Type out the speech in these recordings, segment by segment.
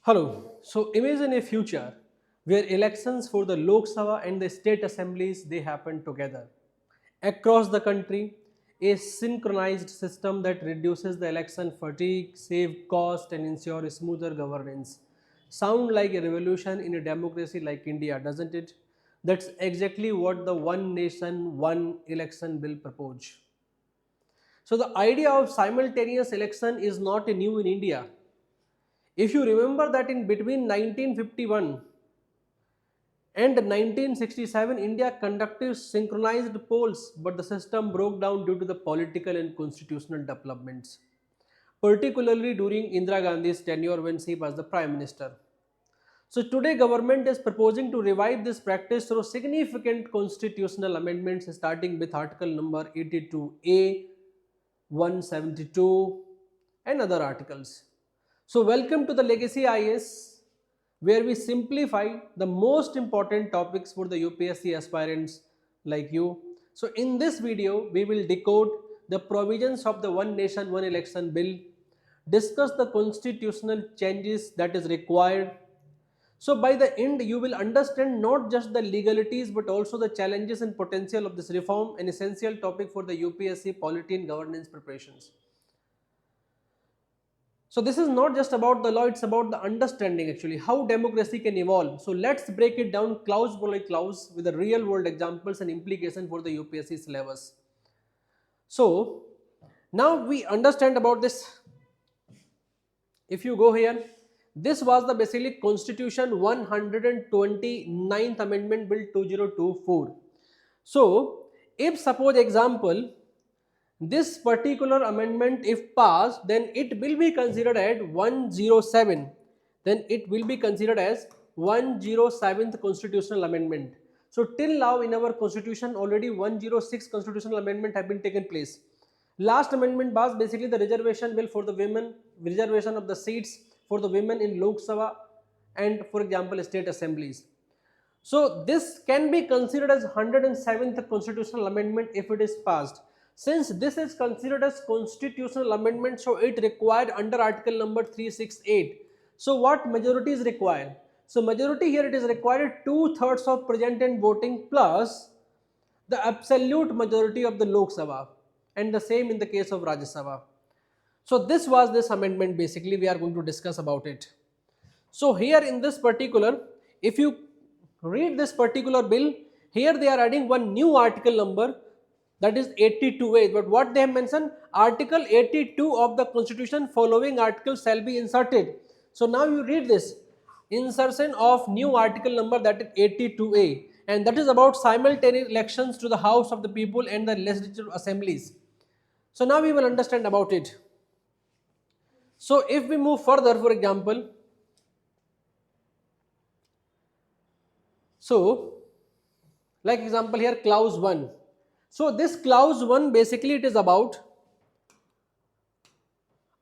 Hello. So imagine a future where elections for the Lok Sabha and the state assemblies they happen together. Across the country, a synchronized system that reduces the election fatigue, save cost and ensure smoother governance. Sound like a revolution in a democracy like India, doesn't it? That's exactly what the One Nation, One Election bill proposes. So the idea of simultaneous election is not new in India. If you remember that in between 1951 and 1967, India conducted synchronized polls, but the system broke down due to the political and constitutional developments, particularly during Indira Gandhi's tenure when she was the Prime Minister. So today government is proposing to revive this practice through significant constitutional amendments starting with article number 82A, 172 and other articles. So welcome to the Legacy IS, where we simplify the most important topics for the UPSC aspirants like you. So in this video, we will decode the provisions of the One Nation, One Election bill, discuss the constitutional changes that is required. So by the end, you will understand not just the legalities but also the challenges and potential of this reform, an essential topic for the UPSC polity and governance preparations. So this is not just about the law, it's about the understanding actually, how democracy can evolve. So let's break it down clause by clause with the real world examples and implication for the UPSC syllabus. So now we understand about this. If you go here, this was the basically Constitution 129th Amendment Bill 2024. So if suppose example, this particular amendment if passed, then it will be considered as 107. Then it will be considered as 107th constitutional amendment. So till now in our constitution already 106 constitutional amendment have been taken place. Last amendment was basically the reservation bill for the women, reservation of the seats for the women in Lok Sabha and for example state assemblies. So this can be considered as 107th constitutional amendment if it is passed. Since this is considered as constitutional amendment, so it required under article number 368. So what majority is required? So majority here it is required 2/3 of present and voting plus the absolute majority of the Lok Sabha, and the same in the case of Rajya Sabha. So this was this amendment, basically we are going to discuss about it. So here in this particular, if you read this particular bill, here they are adding one new article number, that is 82A. But what they have mentioned, article 82 of the constitution following articles shall be inserted. So now you read this, insertion of new article number, that is 82A, and that is about simultaneous elections to the House of the People and the legislative assemblies. So now we will understand about it. So if we move further, for example, so like example here clause 1. So this clause 1 basically it is about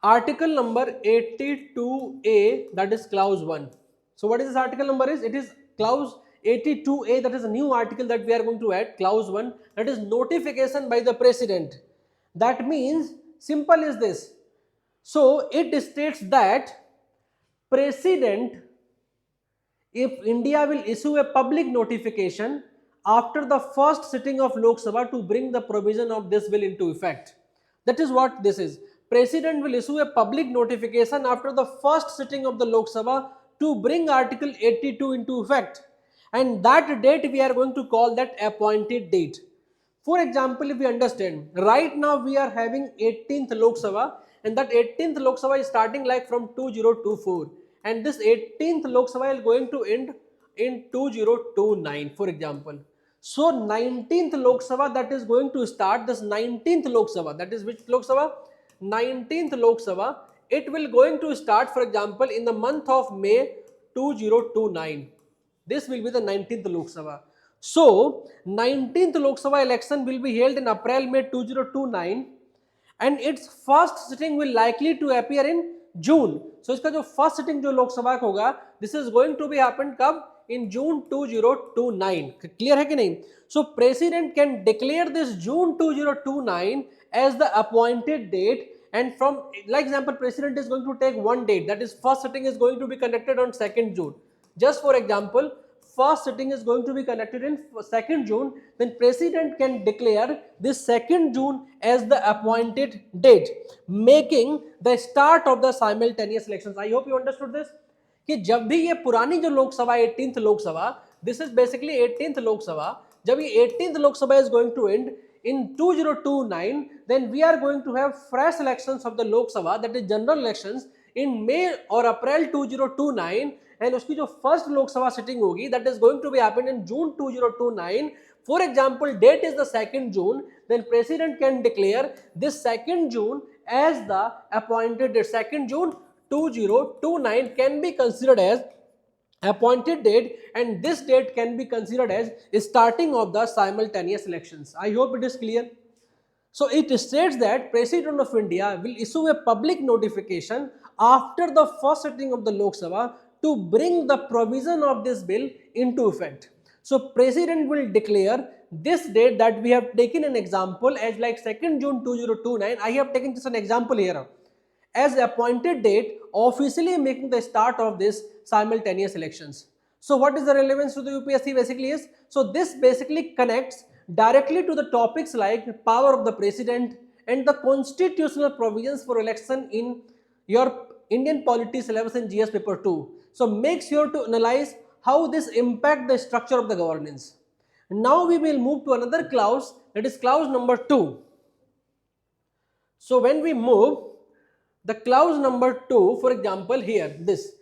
article number 82A, that is clause 1. So what is this article number is? It is clause 82A, that is a new article that we are going to add, clause 1, that is notification by the president. That means simple is this. So it states that president, if India will issue a public notification after the first sitting of Lok Sabha to bring the provision of this bill into effect. That is what this is. President will issue a public notification after the first sitting of the Lok Sabha to bring article 82 into effect, and that date we are going to call that appointed date. For example, if we understand, right now we are having 18th Lok Sabha, and that 18th Lok Sabha is starting like from 2024, and this 18th Lok Sabha is going to end in 2029, for example. So 19th Lok Sabha that is going to start, this 19th Lok Sabha, that is which Lok Sabha? 19th Lok Sabha, it will going to start for example in the month of May 2029. This will be the 19th Lok Sabha. So 19th Lok Sabha election will be held in April-May 2029, and its first sitting will likely to appear in June. So इसका जो first sitting जो लोक सभा का होगा, this is going to be happened कब? In June 2029. Clear है कि नहीं? So president can declare this June 2029 as the appointed date, and from, like example, president is going to take one date, that is first sitting is going to be conducted on 2nd June. Just for example, first sitting is going to be conducted in 2nd June, then president can declare this 2nd June as the appointed date, making the start of the simultaneous elections. I hope you understood this, कि जब भी ये पुरानी जो Lok Sabha 18th Lok Sabha, this is basically 18th Lok Sabha, जब ये 18th Lok Sabha is going to end in 2029, then we are going to have fresh elections of the Lok Sabha, that is general elections in May or April 2029, and उसकी जो first Lok Sabha sitting होगी that is going to be happen in June 2029. For example, date is the 2nd June, then president can declare this 2nd June as the appointed date. 2nd June 2029 can be considered as appointed date, and this date can be considered as starting of the simultaneous elections. I hope it is clear. So it states that President of India will issue a public notification after the first sitting of the Lok Sabha to bring the provision of this bill into effect. So President will declare this date that we have taken an example as like 2nd June 2029. I have taken just an example here as appointed date, officially making the start of this simultaneous elections. So what is the relevance to the UPSC basically is, so this basically connects directly to the topics like power of the president and the constitutional provisions for election in your Indian polity syllabus in GS paper 2. So make sure to analyze how this impact the structure of the governance. Now we will move to another clause, that is clause number 2. So when we move the clause number 2, for example, here this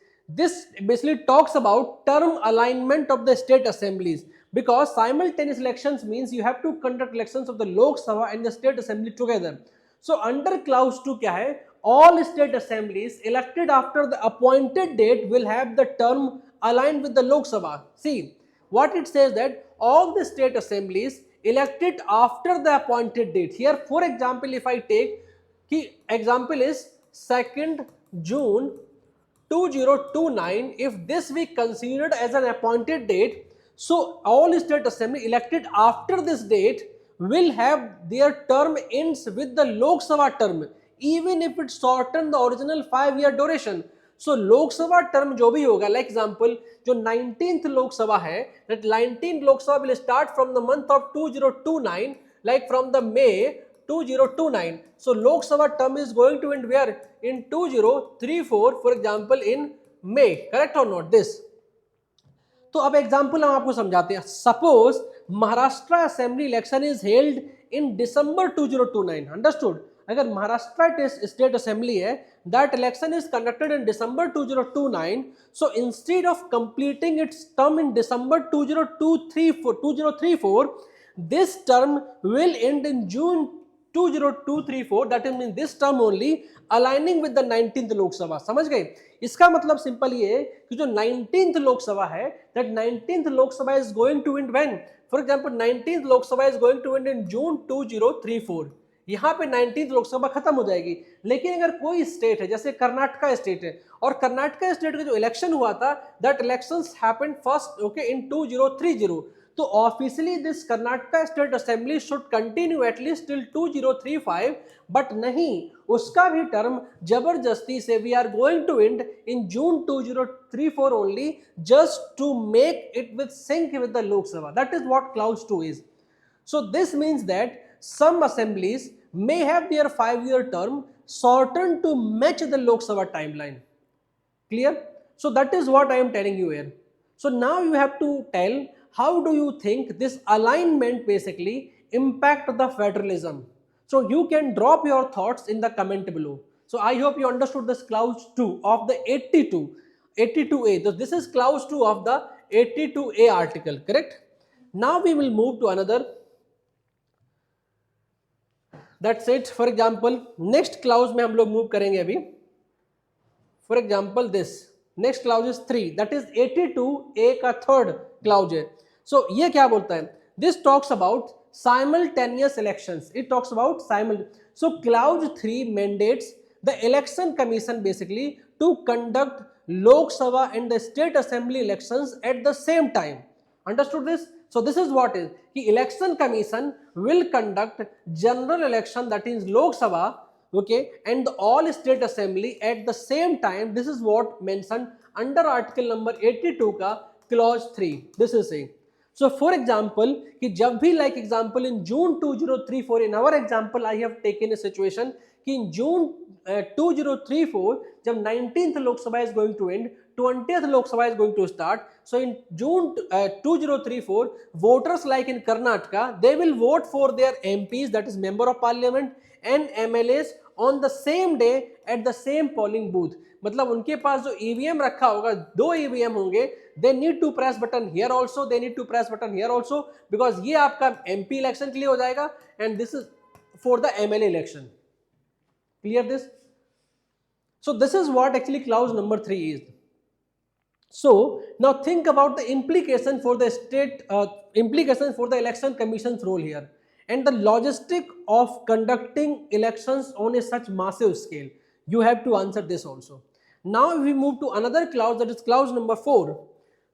basically talks about term alignment of the state assemblies, because simultaneous elections means you have to conduct elections of the Lok Sabha and the state assembly together. So under clause 2 क्या है, all state assemblies elected after the appointed date will have the term aligned with the Lok Sabha. See what it says, that all the state assemblies elected after the appointed date. Here for example, if I take key example is 2nd June 2029, if this we considered as an appointed date, so all state assembly elected after this date will have their term ends with the Lok Sabha term, even if it shorten the original 5-year duration. So Lok Sabha term जो भी होगा, like example जो 19th Lok Sabha है, that 19th Lok Sabha will start from the month of 2029, like from the May 2029. So Lok Sabha term is going to end where? In 2034, for example in May, correct or not this? तो अब example हम आपको समझाते हैं. Suppose Maharashtra assembly election is held in December 2029. Understood? अगर Maharashtra state assembly है, that election is conducted in December 2029. So instead of completing it's term in December 2034, this term will end in June 2034. that is mean this term only aligning with the 19th Lok Sabha. समझ गए? इसका मतलब simple ये है कि जो 19th लोक सभा है, that 19th लोक सभा is going to end when? For example 19th लोक सभा is going to end in June 2034. यहाँ पे 19th लोक सभा खत्म हो जाएगी. लेकिन अगर कोई स्टेट है, जैसे कर्नाटका स्टेट है, और कर्नाटका स्टेट का जो इलेक्शन हुआ था, that elections happened first okay in 2030. तो officially this Karnataka state assembly should continue at least till 2035, but नहीं, उसका भी टर्म जबरदस्ती से we are going to end in June 2034 only, just to make it with sync with the Lok Sabha. That is what clause 2 is. So this means that some assemblies may have their 5-year term shortened to match the Lok Sabha timeline. Clear? So that is what I am telling you here. So now you have to tell, how do you think this alignment basically impact the federalism? So you can drop your thoughts in the comment below. So I hope you understood this clause 2 of the 82A. So this is clause 2 of the 82A article, correct? Now we will move to another. That's it. For example, next clause में हम लोग move करेंगे अभी. For example, this next clause is 3. That is 82A का third clause है. So ये क्या बोलता है? This talks about simultaneous elections. It talks about So clause 3 mandates the election commission basically to conduct Lok Sabha and the state assembly elections at the same time. Understood this? So this is what is कि election commission will conduct general election, that is Lok Sabha, okay, and the all state assembly at the same time. This is what mentioned under article number 82 का clause 3. This is saying, so for example कि जब भी like example in June 2034, in our example I have taken a situation कि in June 2034 जब 19th Lok Sabha is going to end, 20th Lok Sabha is going to start. So in June 2034, voters like in Karnataka, they will vote for their MPs, that is member of parliament, and MLAs on the same day at the same polling booth. मतलब उनके पास जो EVM रखा होगा, दो EVM होंगे, they need to press button here also, they need to press button here also, because ये आपका MP election के लिए हो जाएगा and this is for the MLA election. Clear this? So this is what actually clause number 3 is. So now think about the implication for the state, implication for the election commission's role here, and the logistic of conducting elections on a such massive scale. You have to answer this also. Now if we move to another clause, that is clause number 4.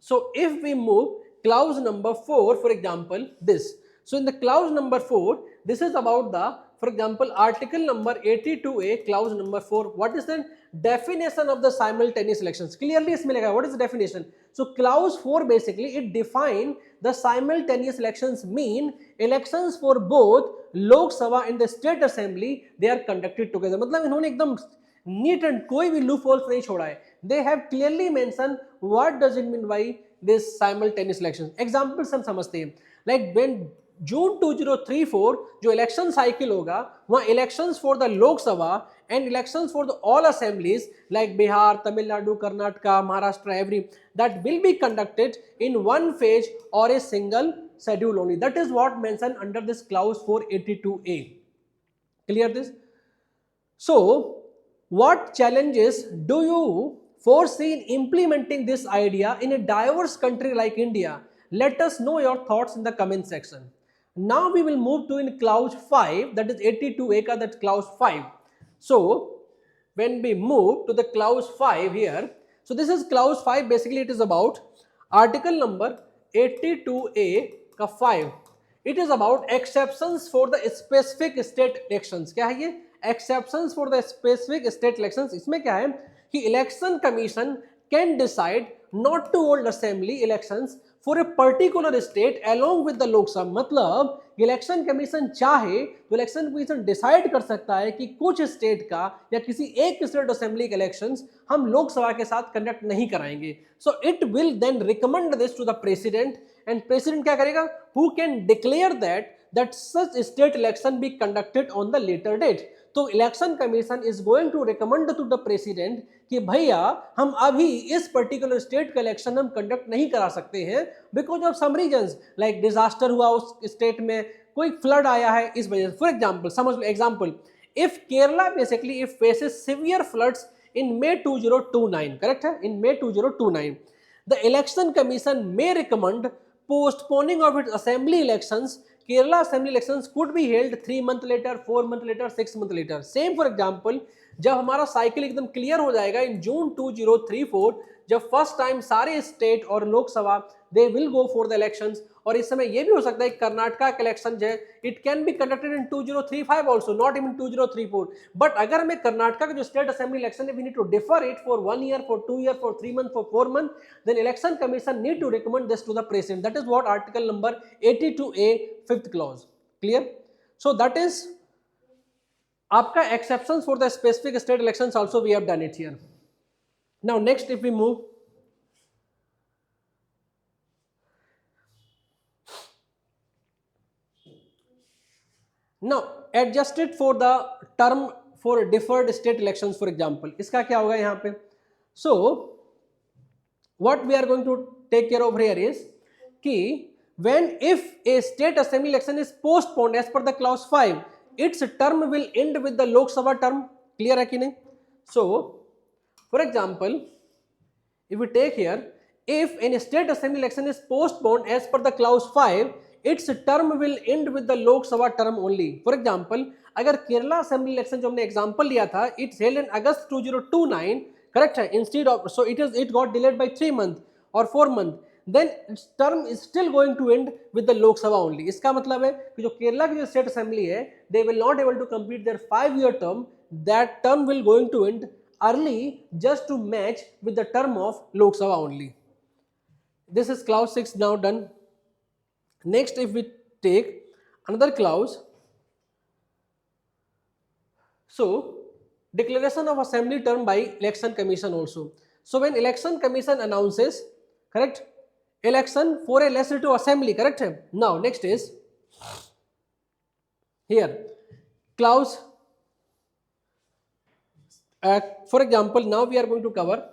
So if we move clause number 4, for example, this. So in the clause number 4, this is about the, for example, article number 82A, clause number 4. What is the definition of the simultaneous elections? Clearly इसमें लिखा है, what is the definition? So clause 4 basically it define the simultaneous elections mean elections for both Lok Sabha and the state assembly, they are conducted together. मतलब इन्होंने एकदम neat and कोई भी loopholes नहीं छोड़ा है. They have clearly mentioned what does it mean by this simultaneous elections. Examples हम समझते हैं, like when June 2034 जो इलेक्शन साइकिल होगा, वहाँ elections for the Lok Sabha and elections for the all assemblies like Bihar, Tamil Nadu, Karnataka, Maharashtra, every that will be conducted in one phase और a single schedule only. That is what mentioned under this clause 482A. Clear this? So what challenges do you foresee in implementing this idea in a diverse country like India? Let us know your thoughts in the comment section. Now we will move to in clause 5, that is 82A ka, that clause 5. So when we move to the clause 5 here, so this is clause 5, basically it is about article number 82A का 5. It is about exceptions for the specific state elections. क्या है ये? Exceptions for the specific state elections. इसमें क्या है कि election commission can decide not to hold assembly elections for a particular state along with the Lok Sabha. मतलब election commission चाहे तो इलेक्शन कमीशन डिसाइड कर सकता है कि कुछ स्टेट का या किसी एक स्टेट असेंबली के इलेक्शंस हम लोकसभा के साथ कंडक्ट नहीं कराएंगे. So it will then recommend this to the president and president क्या करेगा, who can declare that such state election be conducted on the later date. तो election commission is going to recommend to the president कि भैया हम अभी इस particular state का election हम कंडक्ट नहीं करा सकते हैं because of some reasons, like disaster हुआ उस स्टेट में, कोई फ्लड आया है इस वजह से. फॉर एग्जांपल समझ लो, example if Kerala basically if faces severe floods in May 2029, correct है, in May 2029 the election commission may recommend postponing of its assembly elections. Kerala assembly elections could be held 3 months later, 4 months later, 6 months later. Same for example, जब हमारा cycle एकदम clear हो जाएगा इन June 2034, जब first time सारे state और Lok Sabha they will go for the elections. और इस समय ये भी हो सकता है कर्नाटका का इलेक्शन जो है it can be conducted in 2035 also, not even 2034. But अगर हमें कर्नाटका का जो स्टेट असेंबली इलेक्शन है we need to differ it for 1 year, for 2 year, for 3 months, for 4 months, then election commission need to recommend this to the president. That is what article number 82A 5th clause. Clear? So that is आपका exceptions for the specific state elections also we have done it here. Now next if we move, now adjusted for the term for deferred state elections for example, इसका क्या होगा यहाँ पे? So what we are going to take care of here is कि when if a state assembly election is postponed as per the clause 5, its term will end with the Lok Sabha term. Clear है कि नहीं? So for example if we take here, if any state assembly election is postponed as per the clause 5, its term will end with the Lok Sabha term only. For example, अगर Kerala assembly election जो हमने example लिया था, it's held in August 2029, correct है, instead of, so it got delayed by 3 months और 4 months, then its term is still going to end with the Lok Sabha only. इसका मतलब है कि जो केरला की जो स्टेट असेंबली है, they will not able to complete their 5-year term that term will going to end early just to match with the term of Lok Sabha only. This is clause 6 now done. Next, if we take another clause, so declaration of assembly term by election commission also. So when election commission announces, correct, election for a legislative assembly, correct. Now next is here clause, for example, now we are going to cover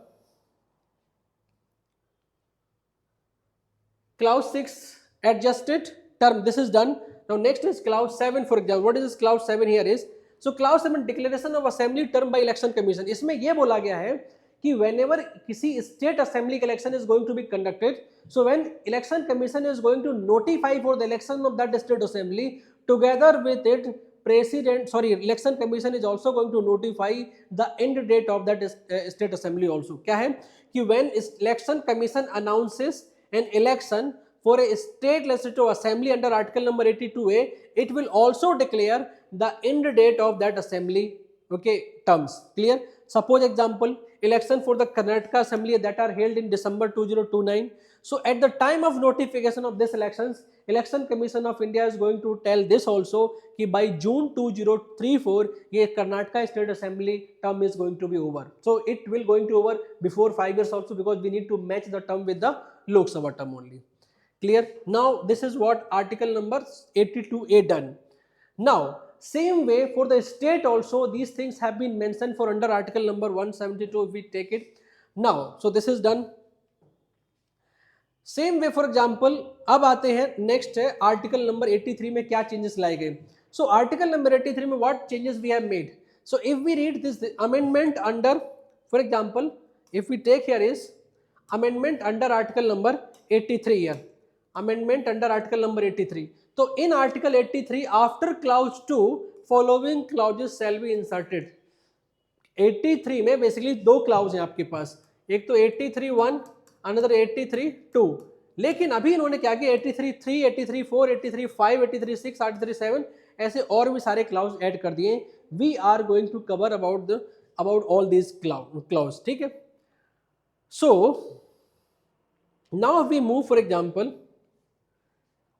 clause 6 adjusted term. This is done. Now next is clause 7. For example, what is this clause 7 here is, so clause 7 declaration of assembly term by election commission. इसमें ये बोला गया है कि whenever किसी state assembly election is going to be conducted, so when election commission is going to notify for the election of that state assembly, together with it election commission is also going to notify the end date of that state assembly also. क्या है कि when election commission announces an election for a state legislative assembly under article number 82A, it will also declare the end date of that assembly, okay, terms. Clear? Suppose example, election for the Karnataka assembly that are held in December 2029. So at the time of notification of this elections, election commission of India is going to tell this also कि by June 2034 ये Karnataka state assembly term is going to be over. So it will going to over before 5 years also, because we need to match the term with the Lok Sabha term only. Clear? Now this is what article number 82A done. Now same way for the state also these things have been mentioned for under article number 172 if we take it. Now so this is done. Same way for example अब आते हैं next है article number 83 में क्या changes लाए गए. सो article number 83 में what changes we have made. So if we read this amendment under, for example if we take here is amendment under article number 83 here, amendment under article number 83. तो in article 83 after clause 2 following clauses shall be inserted. 83 में basically दो clause हैं आपके पास, एक तो 83(1) another 83(2). लेकिन अभी इन्होंने क्या किया, 83(3), 83(4), 83(5), 83(6), 83(7) ऐसे और भी सारे क्लाउज ऐड कर दिए. We are going to cover about all this clause. ठीक है. So now we move for example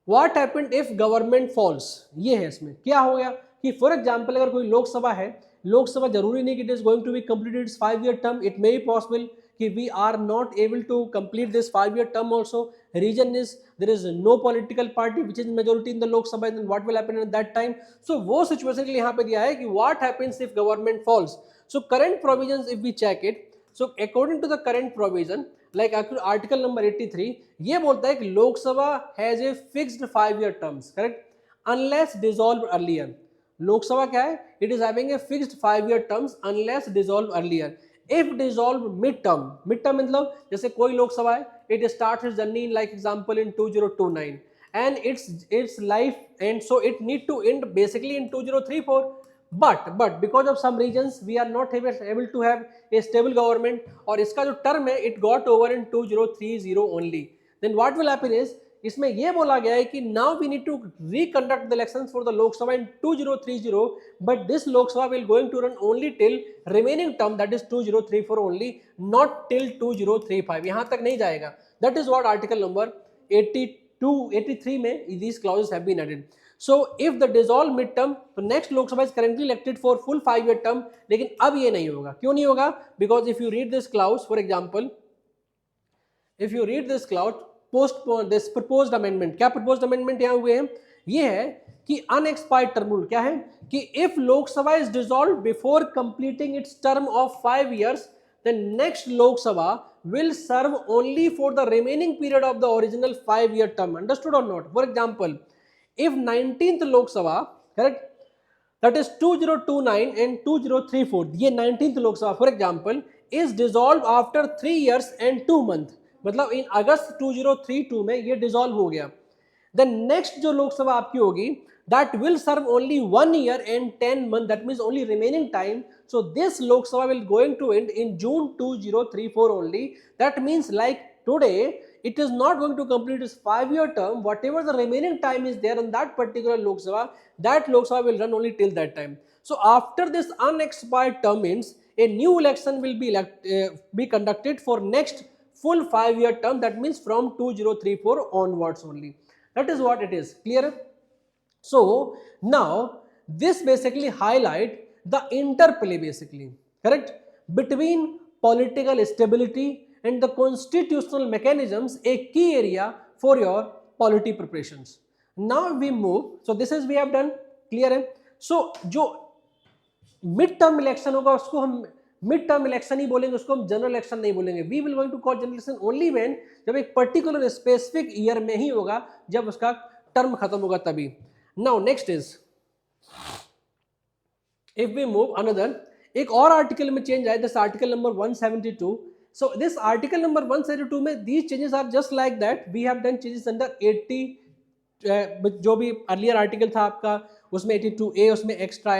what happened if government falls. ये है इसमें क्या हो गया कि फॉर एग्जाम्पल अगर कोई लोकसभा है, लोकसभा जरूरी नहीं कि it is going to be completed its 5 year term. It may be possible कि we are not able to complete this 5-year term also. Reason is there is no political party which is majority in the Lok Sabha, and then what will happen at that time. So वो situation के लिए यहाँ पे दिया है कि what happens if government falls. So current provisions if we check it, so according to the current provision like article number 83 ये बोलता है कि लोक सभा has a fixed 5-year terms, correct, unless dissolved earlier. लोक सभा क्या है, it is having a fixed 5-year terms unless dissolved earlier. If dissolved mid-term मतलब जैसे कोई लोकसभा है, it starts its journey like example in 2029 and its life, and so it need to end basically in 2034. But because of some reasons we are not able to have a stable government, और इसका जो term है it got over in 2030 only. Then what will happen is इसमें यह बोला गया है कि now we need to reconduct the elections for the Lok Sabha in 2030, but this Lok Sabha will going to run only till remaining term, that is 2034 only, not till 2035. यहाँ तक नहीं जाएगा. That is what article number 83 में these clauses have been added. So if the dissolved mid term, तो next Lok Sabha is currently elected for full 5-year term, लेकिन अब ये नहीं होगा. क्यों नहीं होगा? Because if you read this clause, for example, if you read this clause postpone this proposed amendment, क्या प्रपोज्ड अमेंडमेंट यहाँ हुए हैं, ये है कि अनएक्सपायर्ड टर्म रूल क्या है कि if Lok Sabha is dissolved before completing it's term of 5 years, then next Lok Sabha will serve only for the remaining period of the original 5-year term. Understood or not? For example, if 19th Lok Sabha, correct, that is 2029 and 2034, ये 19th Lok Sabha for example is dissolved after 3 years and 2 months, मतलब इन अगस्त 2032 में ये dissolve हो गया. Then next जो लोकसभा आपकी होगी that will serve only 1 year and 10 months, that means only remaining time. So this Lok Sabha will going to end in June 2034 only. That means like today it is not going to complete its 5-year term. Whatever the remaining time is there in that particular Lok Sabha, that Lok Sabha will run only till that time. So after this unexpired term ends, a new election will be conducted for next full 5-year term. That means from 2034 onwards only. That is what it is. Clear? So now this basically highlight the interplay basically, correct, between political stability and the constitutional mechanisms, a key area for your polity preparations. Now we move, so this is we have done. Clear है? So जो mid term election होगा उसको हम mid term election ही बोलेंगे, उसको हम general election नहीं बोलेंगे. We will going to call general election only when, जब एक पर्टिकुलर स्पेसिफिक ईयर में ही होगा, जब उसका टर्म खत्म होगा तभी. Now next is, if we move another, एक और आर्टिकल में चेंज आया, this article number 172. So this article number 172 में these changes are just like that. We have done changes under 80, जो भी अर्लियर आर्टिकल था आपका उसमें 82A, उसमें एक्स्ट्रा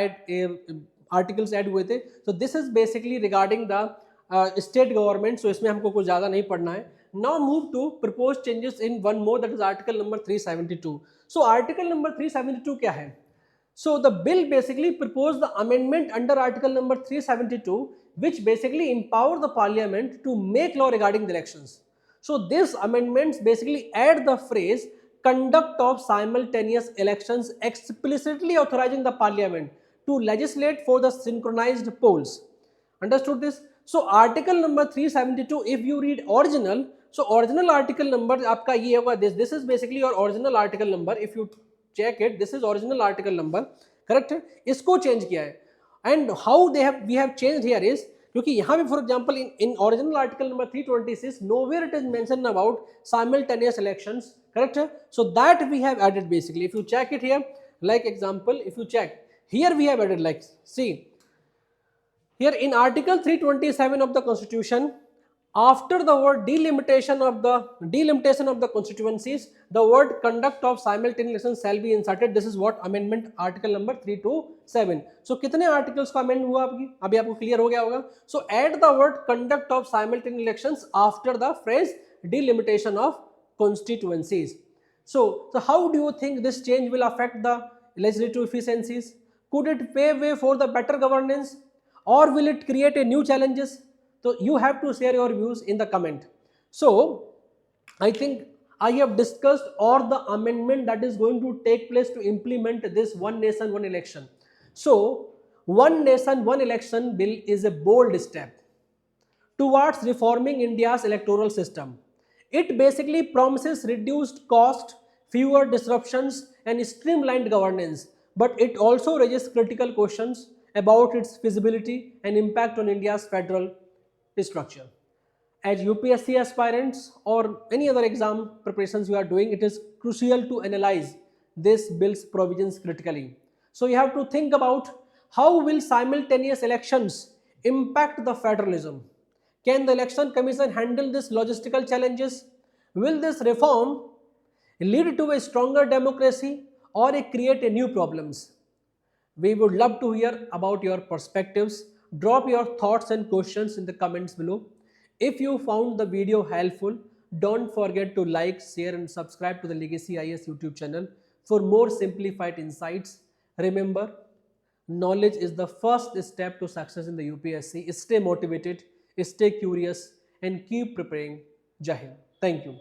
आर्टिकल्स ऐड हुए थे. So this is basically regarding the state government. So इसमें हमको कुछ ज़्यादा नहीं पढ़ना है. Now move to propose changes in one more, that is article number 372. So article number 372 क्या है? So the bill basically propose the amendment under article number 372 which basically empower the parliament to make law regarding the elections. So this amendments basically add the phrase conduct of simultaneous elections, explicitly authorizing the parliament to legislate for the synchronized polls. Understood this? So article number 372, if you read original, so original article number आपका ये होगा, this is basically your original article number. If you check it, this is original article number, correct है? इसको change किया है. And how we have changed here is, क्योंकि यहाँ पे for example in original article number 326 nowhere it is mentioned about simultaneous elections, correct? So that we have added basically. If you check it here, like example, if you check here, we have added, like, see here in article 327 of the constitution, after the word delimitation of the constituencies, the word conduct of simultaneous elections shall be inserted. This is what amendment article number 327. So कितने articles का amend हुआ अभी आपको clear हो गया होगा. So add the word conduct of simultaneous elections after the phrase delimitation of constituencies. So how do you think this change will affect the legislative efficiencies? Could it pave way for the better governance, or will it create a new challenges? So you have to share your views in the comment. So I think I have discussed all the amendment that is going to take place to implement this one nation one election. So one nation one election bill is a bold step towards reforming India's electoral system. It basically promises reduced cost, fewer disruptions and streamlined governance, but it also raises critical questions about its feasibility and impact on India's federal structure. As UPSC aspirants or any other exam preparations you are doing, it is crucial to analyze this bill's provisions critically. So you have to think about how will simultaneous elections impact the federalism. Can the election commission handle these logistical challenges? Will this reform lead to a stronger democracy or create a new problems? We would love to hear about your perspectives. Drop your thoughts and questions in the comments below. If you found the video helpful, don't forget to like, share and subscribe to the Legacy IAS YouTube channel for more simplified insights. Remember, knowledge is the first step to success in the UPSC. Stay motivated, stay curious and keep preparing. Jai Hind. Thank you.